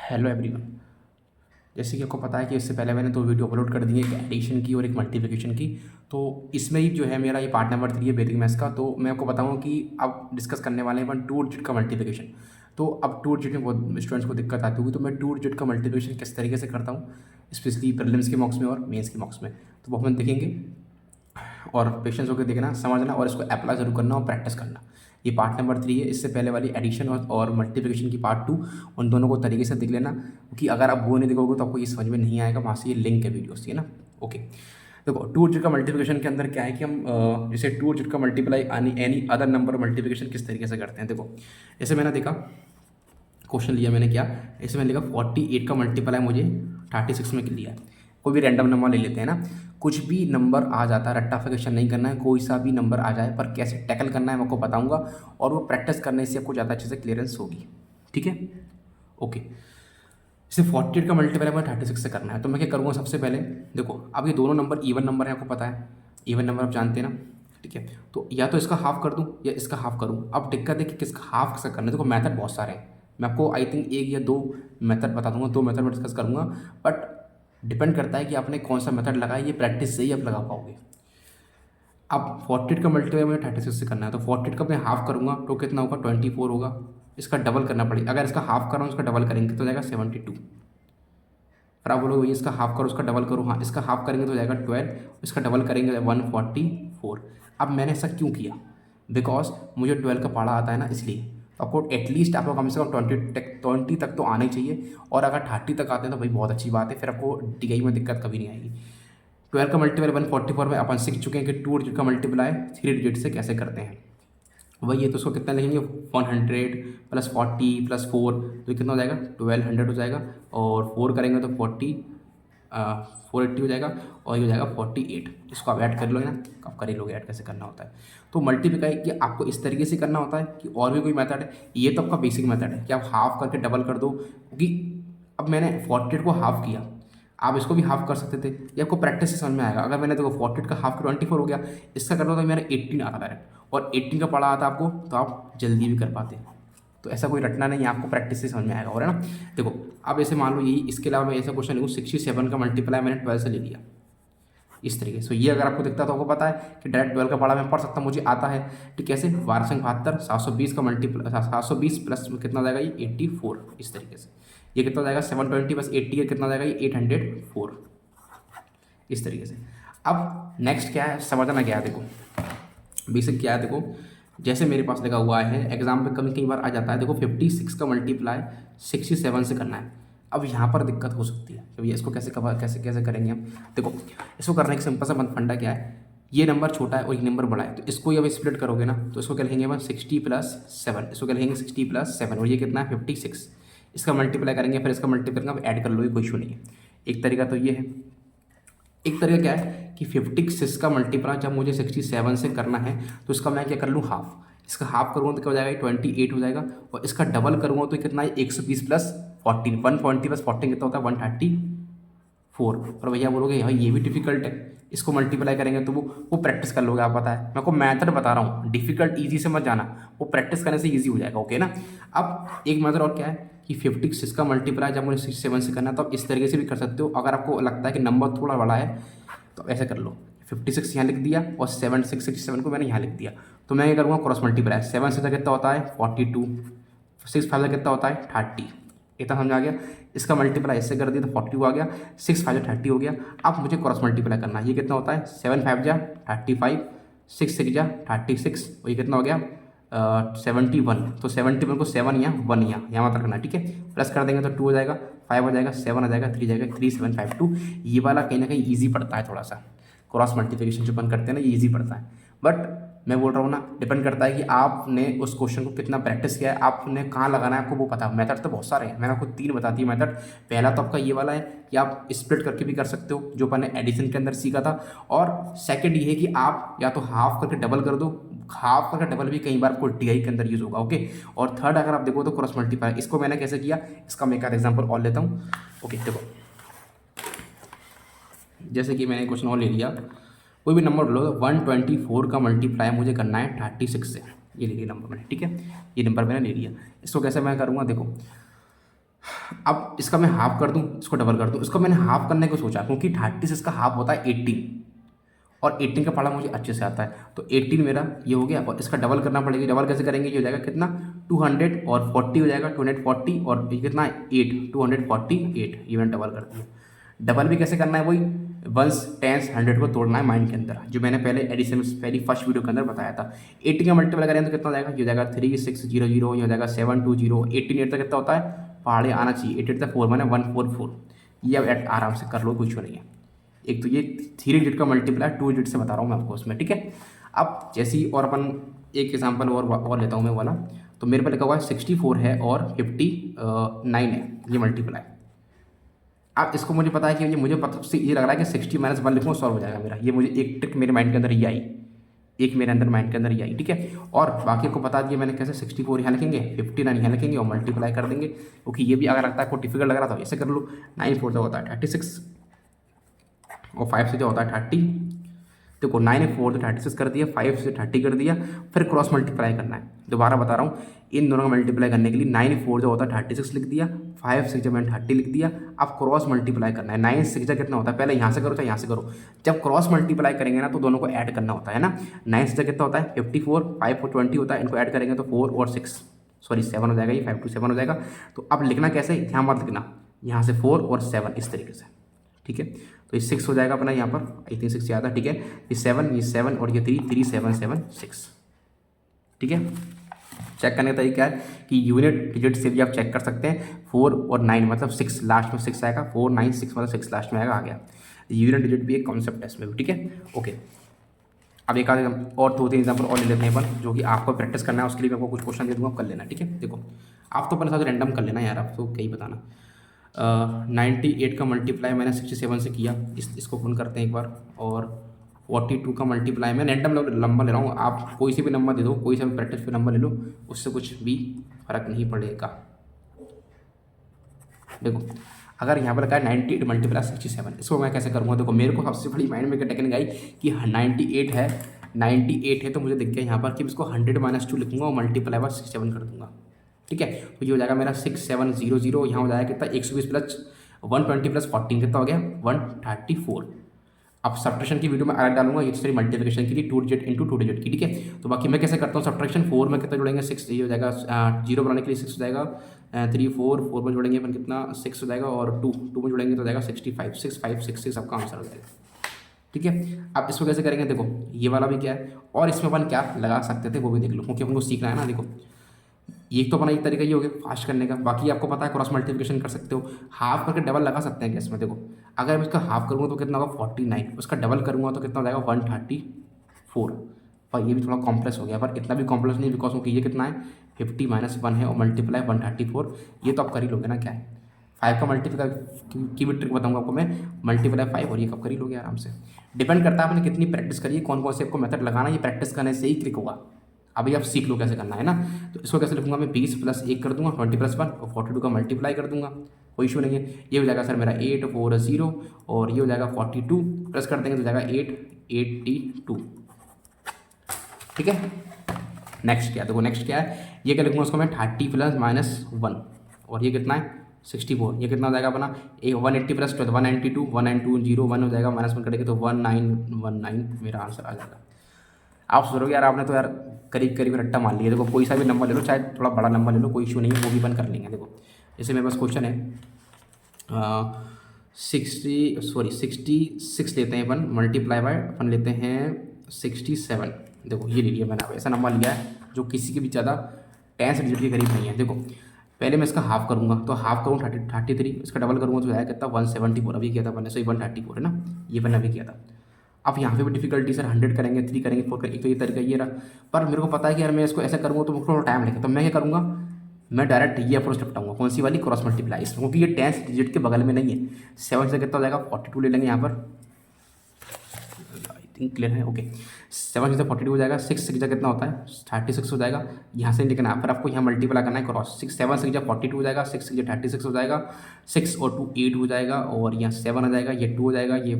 Hello everyone. जैसे कि आपको पता है कि इससे पहले मैंने 2 वीडियो अपलोड कर दी है, एक एडिशन की और एक मल्टीप्लिकेशन की। तो इसमें ही जो है मेरा ये पार्ट नंबर 3 है वैदिक मैथ्स का। तो मैं आपको बताऊंगा कि अब डिस्कस करने वाले हैं 2 डिजिट का मल्टीप्लिकेशन। तो अब 2 डिजिट में बहुत स्टूडेंट्स को दिक्कत आती होगी, तो मैं 2 डिजिट का मल्टीप्लिकेशन किस तरीके से करता हूँ, स्पेशली प्रीलिम्स के मॉक्स में और मेंस के मॉक्स में, तो वो हम देखेंगे। और पेशेंस होकर देखना, समझना और इसको अप्लाई जरूर करना और प्रैक्टिस करना। ये पार्ट नंबर 3 है। इससे पहले वाली एडिशन और मल्टीप्लिकेशन की पार्ट 2, उन दोनों को तरीके से देख लेना, क्योंकि अगर आप वो नहीं देखोगे तो आपको ये समझ में नहीं आएगा। वहाँ से ये लिंक है वीडियोस की, है ना। ओके, देखो 2 डिजिट का मल्टीप्लिकेशन के अंदर क्या है कि हम जैसे 2 डिजिट का multiply any other number multiplication किस तरीके से करते हैं। देखो, जैसे मैंने देखा क्वेश्चन लिया मैंने, क्या इसमें लिखा 48 का मल्टीप्लाई मुझे 36 में लिया है। कोई भी रैंडम नंबर ले लेते हैं ना, कुछ भी नंबर आ जाता है, रट्टाफिकेशन नहीं करना है, कोई सा भी नंबर आ जाए, पर कैसे टैकल करना है मैं आपको बताऊंगा। और वो प्रैक्टिस करने से आपको ज़्यादा अच्छे से क्लियरेंस होगी, ठीक है। ओके, जैसे 48 का मल्टीप्लाई मुझे 36 से करना है, तो मैं क्या करूँगा सबसे पहले। देखो, अब ये दोनों नंबर इवन नंबर है, आपको पता है इवन नंबर आप जानते हैं ना, ठीक है। तो या तो इसका हाफ कर दूँ या इसका हाफ करूँ। अब दिक्कत है कि किसका हाफ कैसे करना है। देखो, मेथड बहुत सारे हैं, मैं आपको आई थिंक 1 या 2 मेथड बता दूंगा, 2 मेथड में डिस्कस करूँगा। बट डिपेंड करता है कि आपने कौन सा मेथड लगाया, ये प्रैक्टिस से ही आप लगा पाओगे। अब 48 का मल्टीप्लाई मुझे 36 से करना है, तो 48 का मैं हाफ करूँगा तो कितना होगा, 24 होगा। इसका डबल करना पड़ेगा, अगर इसका हाफ कर रहा हूँ इसका डबल करेंगे तो हो जाएगा 72। फिर आप बोलोगे इसका हाफ करो उसका डबल करो, हाँ इसका हाफ करेंगे तो हो जाएगा 12, इसका डबल करेंगे 144। अब मैंने ऐसा क्यों किया, बिकॉज मुझे 12 का पढ़ा आता है ना, इसलिए। तो आपको एटलीस्ट आपको कम से कम 20 तक तो आना ही चाहिए। और अगर 30 तक आते हैं तो भाई बहुत अच्छी बात है, फिर आपको DI में दिक्कत कभी नहीं आएगी। 12 का मल्टीप्लाई 144 में अपन सीख चुके हैं कि 2 डिजिट का मल्टीप्लाई 3 डिजिट से कैसे करते हैं। वही है, तो उसको कितना लिखेंगे, 100 प्लस 40 प्लस 4, तो ये कितना हो जाएगा, 1200 हो जाएगा। और 4 करेंगे तो 480 हो जाएगा। और ये हो जाएगा 48। इसको आप ऐड कर लो ना, आप कर ही लोगे ऐड कैसे करना होता है। तो मल्टीप्लाई कि आपको इस तरीके से करना होता है कि और भी कोई मेथड है, ये तो आपका बेसिक मेथड है कि आप हाफ करके डबल कर दो। क्योंकि अब मैंने 48 को हाफ किया, आप इसको भी हाफ कर सकते थे, ये आपको प्रैक्टिस से समझ में आएगा। अगर मैंने देखो 48 का हाफ 24 हो गया, इसका करना तो मेरा 18 आता डायरेक्ट, और 18 का पढ़ा आता आपको तो आप जल्दी भी कर पाते। तो ऐसा कोई रटना नहीं है, आपको प्रैक्टिस से समझ में आएगा, और है ना। देखो, अब ऐसे मान लो यही, इसके अलावा मैं ऐसा क्वेश्चन लिखूँ 67 का मल्टीप्लाई मैंने 12 से ले लिया इस तरीके से। ये अगर आपको दिखता है तो आपको पता है कि डायरेक्ट 12 का पढ़ा मैं पढ़ सकता हूँ, मुझे आता है। ठीक, कैसे, 12×72 720 का मल्टीप्लाई 720 प्लस कितना हो जाएगा ये 84, इस तरीके से। ये कितना हो जाएगा 720 प्लस 80 है, कितना हो जाएगा ये 804, इस तरीके से। अब नेक्स्ट क्या है, समझना क्या है, देखो बेसिक क्या है। देखो, जैसे मेरे पास लगा हुआ है, एग्जाम पे कई बार आ जाता है, देखो 56 का मल्टीप्लाई 67 से करना है। अब यहाँ पर दिक्कत हो सकती है कि भैया इसको कैसे करेंगे हम। देखो, इसको करने का सिंपल सा फंडा क्या है, ये नंबर छोटा है और ये नंबर बड़ा है, तो इसको जब स्प्लिट करोगे ना तो इसको क्या लिखेंगे 60+7, इसको क्या लिखेंगे 60+7, और ये कितना है 56। इसका मल्टीप्लाई करेंगे, फिर इसका मल्टीप्लाई करेंगे, ऐड कर लो, कोई इशू नहीं है। एक तरीका तो ये है। एक तरीका क्या है कि 56 का मल्टीप्लाई जब मुझे 67 से करना है तो इसका मैं क्या कर लूँ, हाफ। इसका हाफ करूँगा तो क्या हो जाएगा 28 हो जाएगा। और इसका डबल करूँगा तो कितना है 120 प्लस 14, 120 प्लस 14 कितना होता है 134। और भैया बोलोगे भाई ये भी डिफिकल्ट है, इसको मल्टीप्लाई करेंगे तो वो प्रैक्टिस कर लोगे, आप पता है मैं आपको मैथड बता रहा हूँ, डिफिकल्ट ईजी से मत जाना, वो प्रैक्टिस करने से ईजी हो जाएगा। ओके ना। अब एक मेथड और क्या है कि 56 का मल्टीप्लाई जब मुझे 67 से करना है तो आप इस तरीके से भी कर सकते हो। अगर आपको लगता है कि नंबर थोड़ा बड़ा है तो ऐसे कर लो, 56 यहाँ लिख दिया और 67 को मैंने यहाँ लिख दिया। तो मैं ये करूँगा क्रॉस मल्टीप्लाई, 7 से कितना होता है 42, 6 5 कितना होता है 30, इतना समझ आ गया। इसका मल्टीप्लाई इससे कर दिया तो 40 आ गया, 6 5 30 हो गया। अब मुझे क्रॉस मल्टीप्लाई करना है, ये कितना होता है 7 5 35, 6 6 36, और ये कितना हो गया 71। तो 71 को 7 यहाँ 1 यहाँ मत रखना, ठीक है। प्लस कर देंगे तो 2 हो जाएगा, 5 हो जाएगा, 7 हो जाएगा, 3 जाएगा, 3752। ये वाला कहीं ना कहीं ईजी पड़ता है थोड़ा सा, क्रॉस मल्टीप्लिकेशन जो अपन करते हैं ना, ये ईजी पड़ता है। बट मैं बोल रहा हूँ ना, डिपेंड करता है कि आपने उस क्वेश्चन को कितना प्रैक्टिस किया है, आपने कहाँ लगाना है, आपको वो पता है। मेथड तो बहुत सारे हैं, मैंने आपको 3 बता दिए मेथड। पहला तो आपका ये वाला है कि आप स्प्लिट करके भी कर सकते हो, जो अपन ने एडिशन के अंदर सीखा था। और सेकंड ये है कि आप या तो हाफ करके डबल कर दो, हाफ करके डबल भी कई बार आपको DI के अंदर यूज होगा। ओके, और थर्ड अगर आप देखो तो क्रॉस मल्टीप्लाई, इसको मैंने कैसे किया, इसका मैं एक एग्जाम्पल और लेता हूँ। ओके, देखो जैसे कि मैंने क्वेश्चन और ले लिया, कोई भी नंबर लो, 124 का मल्टीप्लाई मुझे करना है 36 से, ये ले लिया नंबर मैंने, ठीक है, ये नंबर मैंने ले लिया। इसको कैसे मैं करूँगा, देखो अब इसका मैं हाफ कर दूँ, इसको डबल कर दूँ। इसको मैंने हाफ करने को सोचा क्योंकि 36 का हाफ होता है 18 और 18 का पढ़ा मुझे अच्छे से आता है। तो 18 मेरा ये हो गया और इसका डबल करना पड़ेगा। डबल कैसे करेंगे? ये हो जाएगा कितना 200 और 40 हो जाएगा 240 और ये कितना 8 248 ये मैंने डबल कर दिया। डबल भी कैसे करना है? वही वंस टेंस 100 को तोड़ना है माइंड के अंदर, जो मैंने पहले एडिशन पहली फर्स्ट वीडियो के अंदर बताया था। 18 का मल्टीप्लाई करें तो कितना हो जाएगा? ये हो जाएगा 3600, ये हो जाएगा 720। 18 8 तक कितना होता है? पहाड़े आना चाहिए। 8 तक 4 माने 144। ये अब आराम से कर लो, कुछ नहीं है। एक तो ये 3 डिजिट का मल्टीप्लाई 2 डिजिट से बता रहा हूँ मैं आपको उसमें, ठीक है। अब जैसे ही और अपन एक एग्जाम्पल और लेता हूँ मैं वाला। तो मेरे पे लिखा हुआ है 64 है और 59 है, ये मल्टीप्लाई। अब इसको मुझे पता है कि मुझे पता से ये लग रहा है कि 60 माइनस 1 लिखूँ सॉल्व हो जाएगा मेरा। ये मुझे एक ट्रिक मेरे माइंड के अंदर ये आई, एक मेरे अंदर माइंड के अंदर ये आई, ठीक है। और बाकी को बता दिया मैंने कैसे 64 यहाँ लिखेंगे, 59 यहाँ लिखेंगे और मल्टीप्लाई कर देंगे। क्योंकि ये भी अगर लगता है आपको डिफिकल्ट लग रहा था ऐसे कर लो। 9 4 होता है 36 और 5 से जो होता है 30। देखो 9 4 तो 36 कर दिया, 5 से 30 कर दिया, फिर क्रॉस मल्टीप्लाई करना है। दोबारा बता रहा हूँ, इन दोनों का मल्टीप्लाई करने के लिए 9 4 जो होता है 36 लिख दिया, 5 6 जब मैंने 30 लिख दिया। अब क्रॉस मल्टीप्लाई करना है। 9 6 जा कितना होता है? पहले यहाँ से करो चाहे यहाँ से करो। जब क्रॉस मल्टीप्लाई करेंगे ना तो दोनों को ऐड करना होता है ना। 9 6 कितना होता है? 54, 5 और 20 होता है, इनको ऐड करेंगे तो 4 और 6 सॉरी 7 हो जाएगा, ये 5 to 7 हो जाएगा। तो अब लिखना कैसे? यहाँ मत लिखना, यहाँ से 4 और 7 इस तरीके से, ठीक है। तो ये 6 हो जाएगा अपना यहाँ पर, आई थिंक 6 याद है, ठीक है। ये 7 और ये 3 7 7 6, ठीक है। चेक करने का तरीका है कि यूनिट डिजिट से भी आप चेक कर सकते हैं। 4 और 9 मतलब 6 लास्ट में 6 आएगा, 4 9 6 मतलब 6 लास्ट में आएगा, आ गया। यूनिट डिजिट भी एक कॉन्सेप्ट है इसमें भी, ठीक है। ओके, अब एक आध और 2-3 एग्जाम्पल और ले लेते हैं अपन, जो कि आपको प्रैक्टिस करना है। उसके लिए मैं आपको कुछ क्वेश्चन दे दूँगा, कर लेना, ठीक है। देखो आप तो अपने साथ रैंडम कर लेना यार, आप तो क्या ही बताना। 98 का मल्टीप्लाई मैंने 67 से किया, इसको फोन करते हैं एक बार। और 42 का मल्टीप्लाई मैं रैंडम नंबर ले रहा हूँ, आप कोई से भी नंबर दे दो, कोई सा भी प्रैक्टिस पे नंबर ले लो, उससे कुछ भी फर्क नहीं पड़ेगा। देखो अगर यहाँ पर लगा है 98 मल्टीप्लाई 67, इसको मैं कैसे करूँगा? देखो मेरे को सबसे बड़ी माइंड में क्या टेक्निक आई कि 98 है तो मुझे दिख गया यहाँ पर कि इसको 100 - 2 लिखूँगा और मल्टीप्लाई बाय 67 कर दूँगा, ठीक है। तो ये हो जाएगा मेरा 6700, यहाँ हो जाएगा कितना 120 प्लस 120 प्लस 14 कितना हो गया 134। अब सब्ट्रैक्शन की वीडियो में अलग डालूंगा, ये सारी मल्टीप्लिकेशन के लिए 2 डिजिट इंटू 2 डिजिट की, ठीक है। तो बाकी मैं कैसे करता हूँ सब्ट्रैक्शन, 4 में कितना जोड़ेंगे 6, ये हो जाएगा 0 बनाने के लिए 6 हो जाएगा 3 4 में जोड़ेंगे अपन कितना 6 हो जाएगा और 2 में जोड़ेंगे तो हो जाएगा 65 6 5 6 6 आपका आंसर हो जाएगा, ठीक है। अब इसको कैसे करेंगे? देखो ये वाला भी क्या है और इसमें अपन क्या लगा सकते थे वो भी देख लो, क्योंकि अपन को सीखना है ना। देखो ये तो अपना एक तरीका ये हो गया फास्ट करने का, बाकी आपको पता है क्रॉस मल्टीप्लिकेशन कर सकते हो, हाफ करके डबल लगा सकते हैं क्या इसमें? देखो अगर मैं इसका हाफ करूँगा तो कितना होगा 49, उसका डबल करूँगा तो कितना हो जाएगा 134। पर ये भी थोड़ा कॉम्प्लेक्स हो गया, पर इतना भी कॉम्प्लेक्स नहीं, बिकॉज क्योंकि ये कितना है 50 - 1 है और मल्टीप्लाई 134, ये तो आप कर ही लोगे ना। क्या है 5 का मल्टीप्लाई की भी ट्रिक बताऊंगा आपको मैं, मल्टीप्लाई 5 और ये कब कर ही लोगे आराम से। डिपेंड करता है आपने कितनी प्रैक्टिस करिए, कौन कौन से आपको मेथड लगाना, ये प्रैक्टिस करने से ही क्लिक होगा। अभी आप सीख लो कैसे करना है ना। तो इसको कैसे लिखूंगा मैं 20 प्लस 1 कर दूंगा 20 प्लस 1 और 42 का मल्टीप्लाई कर दूंगा, कोई इशू नहीं है। ये हो जाएगा सर मेरा 840 और ये हो जाएगा 42 प्लस कर देंगे तो हो जाएगा 882, ठीक है। नेक्स्ट क्या, देखो नेक्स्ट क्या है, ये क्या लिखूंगा उसको मैं 30 प्लस -1 और ये कितना है 64, ये कितना हो जाएगा अपना 180 प्लस 12 192 192 1 हो जाएगा, -1 करेंगे तो 1919 मेरा आंसर आ जाएगा। आप सोचोगे यार आपने तो यार करीब करीब रट्टा मान लिया। देखो कोई सा भी नंबर ले लो, चाहे थोड़ा बड़ा नंबर ले लो, कोई इशू नहीं है, वो भी बंद कर लेंगे। देखो जैसे मेरे पास क्वेश्चन है 66 लेते हैं अपन, मल्टीप्लाई बाय अपन लेते हैं 67। देखो ये ले लिया मैंने, अब ऐसा नंबर लिया है जो किसी के भी ज़्यादा 10 डिजिट के करीब नहीं है। देखो पहले मैं इसका हाफ करूँगा, तो हाफ करूँ 33, इसका डबल करूँगा तो आया कितना 174, अभी किया था मैंने, सो 134 है ना, ये मैंने अभी किया था। अब यहाँ पे भी डिफिकल्टी सर 100 करेंगे 3 करेंगे 4 करेंगे, तो ये तरीका ये रहा। पर मेरे को पता है कि यार मैं इसको ऐसा करूँगा तो मुझको थोड़ा टाइम लगेगा, तो मैं क्या करूँगा, मैं डायरेक्ट ये अप्रोच निपटाऊंगा, कौन सी वाली क्रॉस मल्टीप्लाई, इसमें क्योंकि ये 10 डिजिट के बगल में नहीं है। 7 से कितना हो जाएगा 42 ले लेंगे यहाँ पर, आई थिंक क्लियर है, ओके। 7 से 42 हो जाएगा, 6 से कितना होता है 36 हो जाएगा, यहाँ से लिखना है, फिर आपको यहाँ मल्टीप्लाई करना है क्रॉस, 7 से 42 हो जाएगा, 6 से 36 हो जाएगा, 6 और 2 8 हो जाएगा और यहाँ 7 आ जाएगा, ये 2 हो जाएगा, ये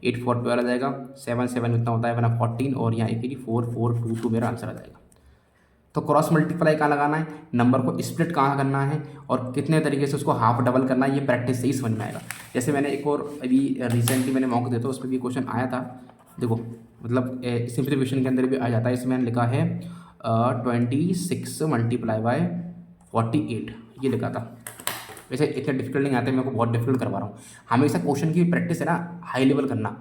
8 4 12 आ जाएगा, 7 7 कितना होता है अपना 14 और यहाँ 4 4 2 2 मेरा आंसर आ जाएगा। तो क्रॉस मल्टीप्लाई कहाँ लगाना है, नंबर को स्प्लिट कहाँ करना है और कितने तरीके से उसको हाफ डबल करना है, ये प्रैक्टिस से ही समझ में आएगा। जैसे मैंने एक और अभी रिसेंटली मैंने मॉक दिया था, उसमें भी क्वेश्चन आया था। देखो मतलब सिंप्लीफिकेशन के अंदर भी आ जाता है। इसमें मैंने लिखा है 26 मल्टीप्लाई बाय 48, ये लिखा था। वैसे इतना डिफिकल्ट नहीं आते, मेरे को बहुत डिफिकल्ट करवा रहा हूँ। हमेशा क्वेश्चन की प्रैक्टिस है ना हाई लेवल करना,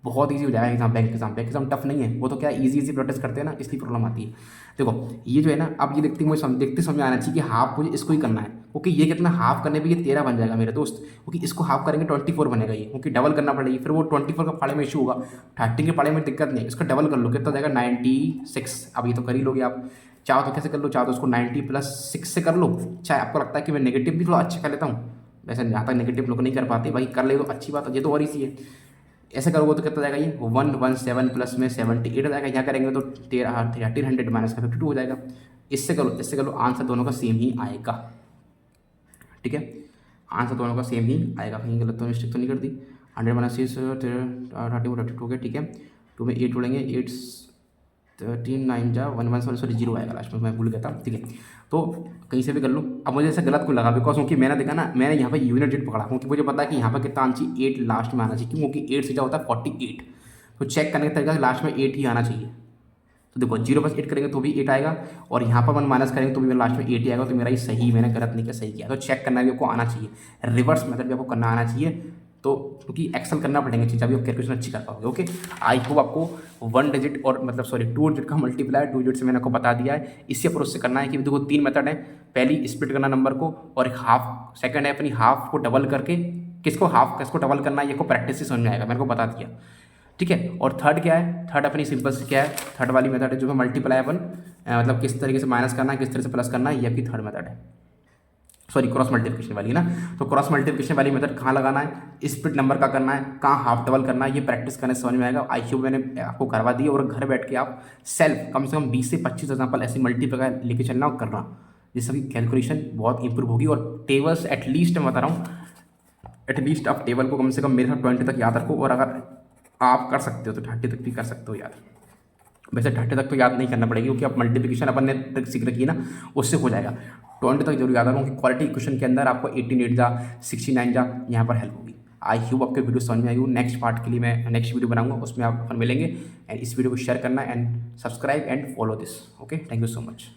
बहुत ईजी हो जाएगा एग्जाम। बैंक एग्जाम टफ नहीं है, वो तो क्या इजी प्रैक्टिस करते हैं ना, इसलिए प्रॉब्लम आती है। देखो ये जो है ना, अब ये देखते मुझे देखते समझ में आना चाहिए कि हाफ मुझे इसको ही करना है, क्योंकि ये कितना हाफ करने पे ये 13 बन जाएगा मेरे दोस्त, क्योंकि इसको हाफ करेंगे 24 बनेगा ये, क्योंकि डबल करना पड़ेगी। फिर वो 24 का फाड़े में इशू होगा, 30 के फाड़े में दिक्कत नहीं है, इसका डबल कर लो कितना हो जाएगा 96। अब ये तो कर ही लोगे आप, चाहो तो कैसे कर लो, चाहो तो उसको 90 + 6 से कर लो। चाहे आपको लगता है कि मैं नेगेटिव भी थोड़ा अच्छा कर लेता हूँ, वैसे जहाँ तक नेगेटिव लोग नहीं कर पाते, भाई कर ले तो अच्छी बात है, ये तो और इसी है। ऐसे करोगे तो कितना जाएगा ये 117 प्लस में 78 आ जाएगा। यहाँ करेंगे तो 1300 माइनस का 52 हो जाएगा। इससे करो आंसर दोनों का सेम ही आएगा। ठीक है, आंसर दोनों का सेम ही आएगा, कहीं गलत तो मिस्टेक तो नहीं कर दी। 100 माइनस 6 32 के, ठीक है। 2 में 8 जोड़ेंगे, 8 13 9 जा 1 1 सॉरी 0 आएगा लास्ट में, मैं भूल गया था। ठीक है, तो कहीं से भी कर लो। अब मुझे ऐसा गलत क्यों लगा, बिकॉज क्योंकि मैंने देखा ना, मैंने यहाँ पे यूनिट डिजिट पकड़ा, क्योंकि मुझे पता है कि यहाँ पर कितना आना चाहिए 8 लास्ट में आना चाहिए, क्योंकि 8 से क्या होता है 48। तो चेक करने का तरीका लास्ट में 8 ही आना चाहिए। तो देखो 0 + 8 करेंगे तो भी 8 आएगा, और यहाँ पर 1 माइनस करेंगे तो भी लास्ट में 8 ही आएगा। तो मेरा ये सही, मैंने गलत नहीं किया, सही किया। तो चेक करना भी आपको आना चाहिए, रिवर्स मेथड भी आपको करना आना चाहिए। तो क्योंकि एक्सेल करना पड़ेंगे चीज़, अभी आप कैलकुलेशन अच्छी कर पाओगे। ओके, आई होप आपको 1 डिजिट और मतलब 2 डिजिट का मल्टीप्लाई 2 डिजिट से मैंने आपको बता दिया है। इसी अप्रोच से करना है कि देखो 3 मेथड है। पहली स्प्लिट करना नंबर को, और एक हाफ, सेकंड है अपनी हाफ को डबल करके, किसको डबल करना है ये को प्रैक्टिस से समझ में आएगा, मैंने को बता दिया। ठीक है, और थर्ड क्या है, थर्ड अपनी सिंपल से क्या है, थर्ड वाली मेथड है जो है मल्टीप्लाई अपन मतलब किस तरीके से माइनस करना है, किस तरह से प्लस करना है, ये आपकी थर्ड मेथड है। सॉरी, क्रॉस मल्टीप्लिकेशन वाली ना। तो क्रॉस मल्टीप्लिकेशन वाली मेथड कहाँ लगाना है, स्प्लिट नंबर का करना है, कहाँ हाफ डबल करना है, ये प्रैक्टिस करने से समझ में आएगा। आई होप मैंने आपको करवा दी, और घर बैठ के आप सेल्फ कम से कम 20 से 25 एग्जाम्पल ऐसी मल्टीप्लाई लेके चलना और करना, जिससे कि कैलकुलेशन बहुत इंप्रूव होगी। और टेबल्स एटलीस्ट मैं बता रहा हूँ, एटलीस्ट आप टेबल को कम से कम मेरे साथ 20 तक याद रखो, और अगर आप कर सकते हो तो 30 तक भी कर सकते हो याद। वैसे 30 तक तो याद नहीं करना पड़ेगी, क्योंकि आप मल्टीप्लिकेशन अपन ने ट्रिक सीख रखी है ना, उससे हो जाएगा। 20 तक जरूर याद रखो, क्योंकि क्वालिटी क्वेश्चन के अंदर आपको 18 8 जा 69 जा यहाँ पर हेल्प होगी। आई होप आपके वीडियो समझ में आई हो। नेक्स्ट पार्ट के लिए मैं नेक्स्ट वीडियो बनाऊंगा, उसमें आप अपन मिलेंगे। एंड इस वीडियो को शेयर करना and subscribe and follow this. Okay, thank you so much.